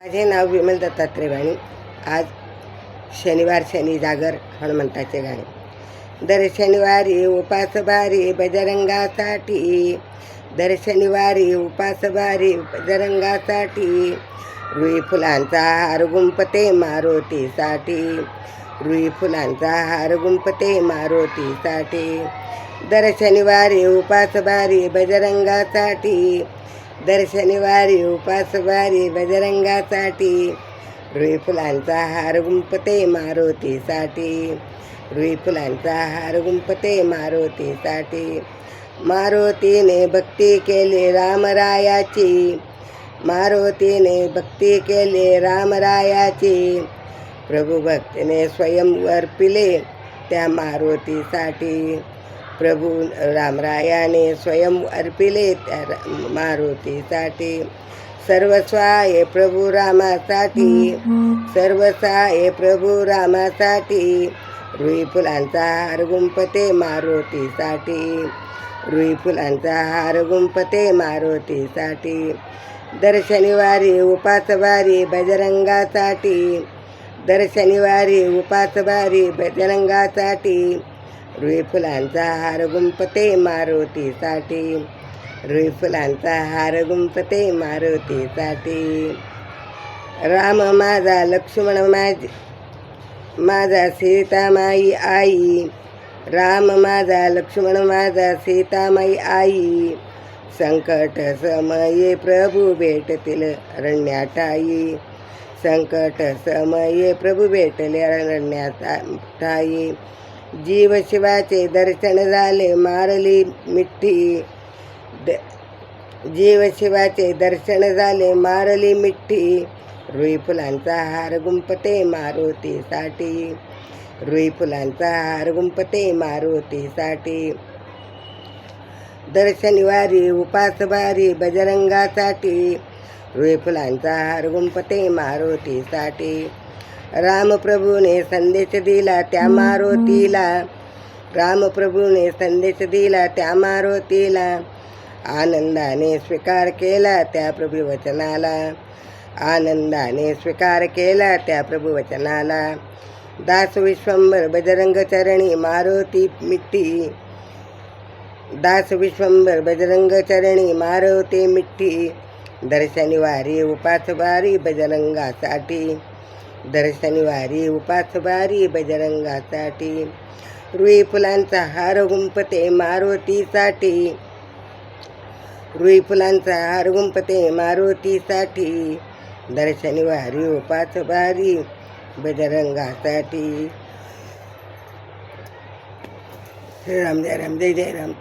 माझे नाव विमल दत्तात्रय वाणी. आज शनिवार, शनी जागर हनुमंताचे गाणे. दर शनिवारी उपास भारी बजरंगासाठी, दर शनिवारी उपास भारी बजरंगासाठी, रुई फुलांचा हार गुंपते मारुतीसाठी, रुई फुलांचा हार गुंपते मारुतीसाठी. दर शनिवारी उपास भारी बजरंगासाठी, दर शनिवारी उपास भारी बजरंगासाठी, रुई फुलांचा हार गुंपते मारुतीसाठी, रुई फुलांचा हार गुंपते मारुतीसाठी. मारुतीने भक्ती केली रामरायाची, मारुतीने भक्ती केली रामरायाची, प्रभू भक्तीने स्वयं अर्पिले त्या मारुतीसाठी, प्रभू रामरायाने स्वयं अर्पिले त्या मारुतीसाठी. सर्वस्व आहे प्रभू रामासाठी, सर्वस्व आहे प्रभू रामासाठी, रुई फुलांचा हार गुंपते मारुतीसाठी, रुई फुलांचा हार गुंपते मारुतीसाठी. दर शनिवारी उपास भारी बजरंगासाठी, दर शनिवारी उपास भारी बजरंगासाठी, रुई फुलांचा हार गुंपते मारुतीसाठी, रुई फुलांचा हार गुंपते मारुतीसाठी. राम माझा लक्ष्मण माझा सीतामाई आई, राम माझा लक्ष्मण माझा सीतामाई आई, संकट समये प्रभू भेटतील अरण्याठाई, संकट समये प्रभू भेटले अरण्याठाई. जीव शिवाचे दर्शन झाले मारली मिठी, जीव शिवाचे दर्शन झाले मारली मिठी, रुई फुलांचा हार गुंपते मारुतीसाठी, रुई फुलांचा हार गुंपते मारुतीसाठी. दर शनिवारी उपास भारी बजरंगासाठी, रुई फुलांचा हार गुंपते मारुतीसाठी. रामप्रभूने संदेश दिला त्या मारुतीला, रामप्रभूने संदेश दिला त्या मारुतीला, आनंदाने स्वीकार केला त्या प्रभुवचनाला, आनंदाने स्वीकार केला त्या प्रभुवचनाला. दास विश्वंभर बजरंग चरणी मारुती मिठी, दास विश्वंभर बजरंग चरणी मारुती मिठी, दर शनिवारी उपास भारी बजरंगासाठी, दर शनिवारी उपास भारी बजरंगासाठी, रुई फुलांचा हार गुंपते मारुतीसाठी, रुई फुलांचा हार गुंपते मारुतीसाठी, दर शनिवारी उपास भारी बजरंगासाठी. श्रीराम जय राम, जय जय राम.